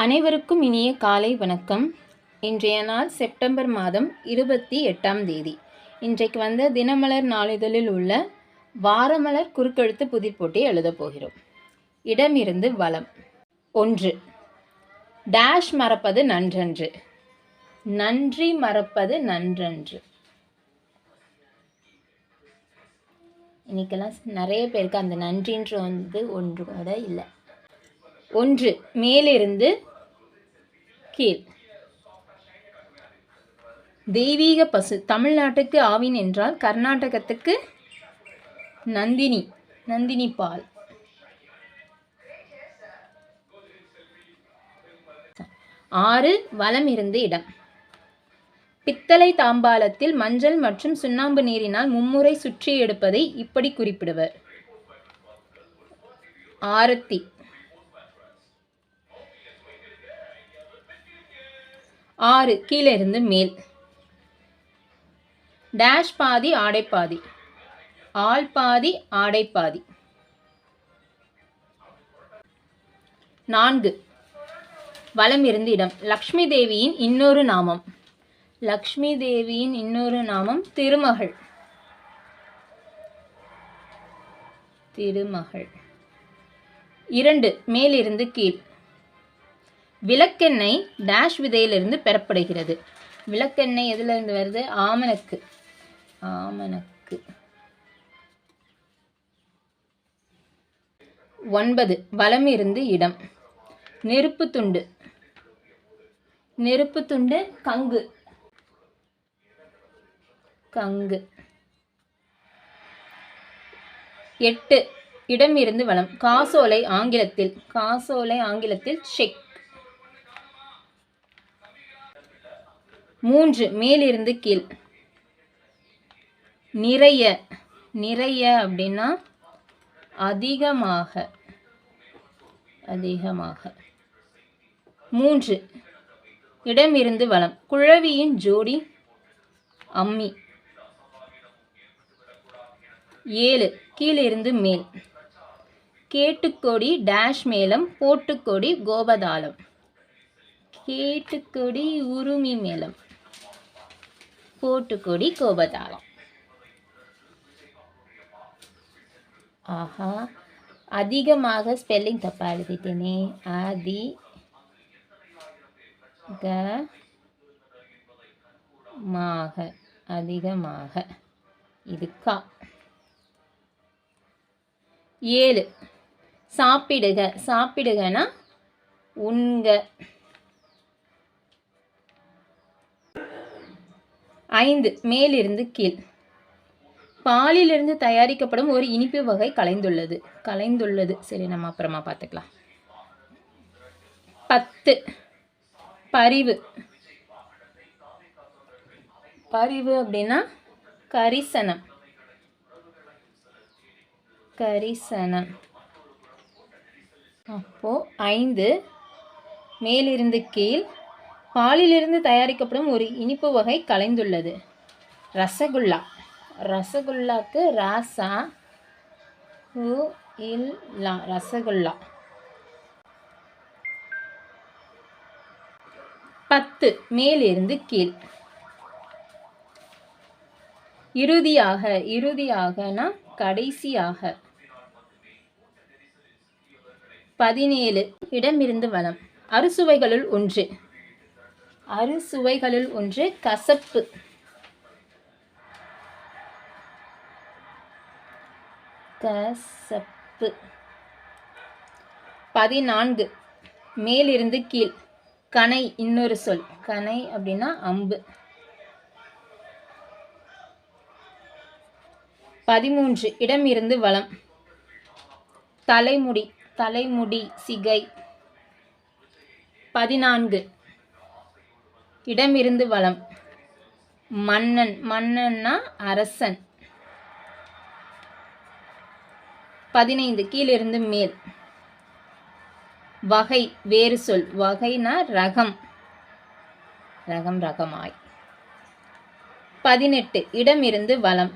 அனைவருக்கும் இனிய காலை வணக்கம். இன்றைய நாள் செப்டம்பர் மாதம் 28ஆம் தேதி. இன்றைக்கு வந்த தினமலர் நாளிதழில் உள்ள வாரமலர் குறுக்கெழுத்து புதிர் போட்டி எழுதப் போகிறோம். இடமிருந்து வலம். 1. டேஷ் மறப்பது நன்றன்று. நன்றி மறப்பது நன்றன்று. இன்னைக்கெல்லாம் நிறைய பேருக்கு அந்த நன்றின்று ஒன்று கூட இல்லை. 1. மேலிருந்து கீழ். தெய்வீக பசு. தமிழ்நாட்டுக்கு ஆவின் என்றால் கர்நாடகத்துக்கு நந்தினி. நந்தினி பால். 6. வலம் இருந்து இடம். பித்தளை தாம்பாளத்தில் மஞ்சள் மற்றும் சுண்ணாம்பு நீரினால் மும்முறை சுற்றி எடுப்பதை இப்படி குறிப்பிடுவர். ஆரத்தி. 6. கீழிருந்து மேல். டேஷ் பாதி ஆடை பாதி. ஆள் பாதி ஆடை பாதி. 4. வலம் இருந்து இடம். லக்ஷ்மி தேவியின் இன்னொரு நாமம். லக்ஷ்மி தேவியின் இன்னொரு நாமம் திருமகள். திருமகள். 2. மேலிருந்து கீழ். விளக்கெண்ணெய் டேஷ் விதையிலிருந்து பெறப்படுகிறது. விளக்கெண்ணெய் எதிலிருந்து வருது? ஆமணக்கு. ஆமணக்கு. 9. வலம் இருந்து இடம். நெருப்பு துண்டு. நெருப்பு துண்டு கங்கு. கங்கு. 8. இடம் இருந்து வலம். காசோலை ஆங்கிலத்தில். காசோலை ஆங்கிலத்தில் செக். 3. மேலிருந்து கீழ். நிறைய. நிறைய அப்படின்னா அதிகமாக. அதிகமாக. 3. இடம் இருந்து வலம். குழவியின் ஜோடி அம்மி. 7. கீழிருந்து மேல். கேட்டுக்கொடி டேஷ் மேளம் போட்டுக்கொடி கோபதாளம். கேட்டுக்கொடி உருமி மேளம் போட்டுக்கொடி கோபதாளம். ஆஹா, அதிகமாக ஸ்பெல்லிங் தப்பா எழுதிட்டேனே. அதிகமாக. அதிகமாக. இது கா. 7. சாப்பிடுக. சாப்பிடுகனா உண்க. 5. மேலிருந்து கீழ். பாலிலிருந்து தயாரிக்கப்படும் ஒரு இனிப்பு வகை கலைந்துள்ளது. கலைந்துள்ளது. சரி, நம்ம அப்புறமா பார்த்துக்கலாம். 10. பரிவு. பரிவு அப்படின்னா கரிசனம். கரிசனம். அப்போ 5. மேலிருந்து கீழ். பாலிலிருந்து தயாரிக்கப்படும் ஒரு இனிப்பு வகை கலைந்துள்ளது. ரசகுல்லா. ரசகுல்லாக்கு ராசா இல்லா. ரசகுல்லா. 10. மேலிருந்து கீழ். இறுதியாக. இறுதியாகனா கடைசியாக. 17. இடமிருந்து வலம். அறுசுவைகளுள் ஒன்று. அறுசுவைகளுள் ஒன்று கசப்பு. கசப்பு. 14. மேலிருந்து கீழ். கணை இன்னொரு சொல். கணை அப்படின்னா அம்பு. 13. இடம் இருந்து வலம். தலைமுடி. தலைமுடி சிகை. 14. இடமிருந்து வலம். மன்னன். மன்னன்னா அரசன். 15. கீழிருந்து மேல். வகை வேறு சொல். வகைனா ரகம். ரகம் ரகமாய். 18. இடமிருந்து வலம்.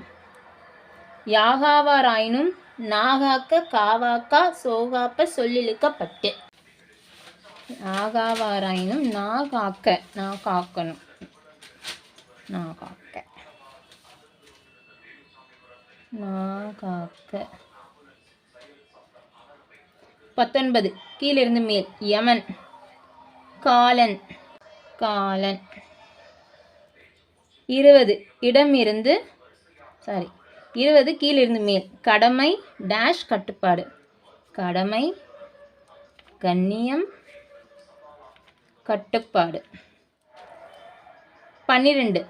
யாகாவாராயினும் நாகாக்க காவாக்கா சோகாப்ப சொல்லிழுக்கப்பட்டு. ஆகாவாராயினும் நான் காக்க, நான் காக்கணும், நான் காக்க, நான் காக்க. 19 கீழிருந்து மேல் யமன், காலன், காலன். 20 இடமிருந்து 20 கீழிருந்து மேல் கடமை டேஷ் கட்டுப்பாடு, கடமை கண்ணியம் கட்டுப்பாடு. 12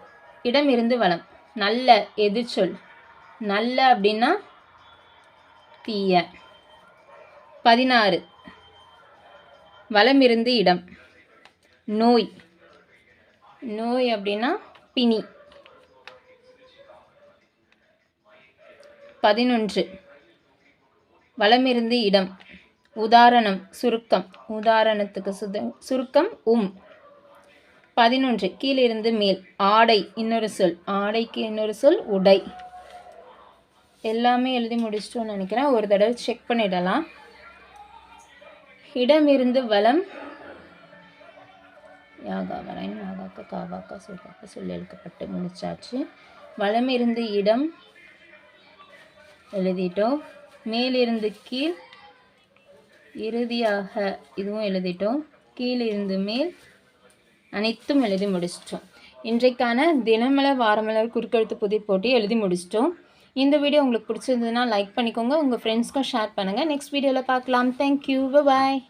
இடமிருந்து வலம் நல்ல எதிர்ச்சொல், நல்ல அப்படின்னா தீய. 16 வலமிருந்து இடம் நோய், நோய் அப்படின்னா பிணி. 11 வலமிருந்து இடம் உதாரணம் சுருக்கம், உதாரணத்துக்கு சுருக்கம் 11 கீழிருந்து மேல் ஆடை இன்னொரு சொல், ஆடைக்கு இன்னொரு சொல் உடை. எல்லாமே எழுதி முடிச்சிட்டோன்னு நினைக்கிறேன். ஒரு தடவை செக் பண்ணிடலாம். இடமிருந்து வலம் யாகாவராயின் யாகாக்க காவாக்கா சொல்காக்க சொல்லி எழுக்கப்பட்டு முடிச்சாச்சு. வலமிருந்து இடம் எழுதிட்டோம். மேலிருந்து கீழ் இறுதியாக இதுவும் எழுதிட்டோம். கீழிருந்து மேல் அனைத்தும் எழுதி முடிச்சிட்டோம். இன்றைக்கான தினமலர் வாரமலர் குறுக்கெழுத்து புதிர் போட்டி எழுதி முடிச்சிட்டோம். இந்த வீடியோ உங்களுக்கு பிடிச்சிருந்ததுன்னா லைக் பண்ணிக்கோங்க, உங்கள் ஃப்ரெண்ட்ஸ்க்கும் ஷேர் பண்ணுங்கள். நெக்ஸ்ட் வீடியோவில் பார்க்கலாம். தேங்க்யூ, பாய்.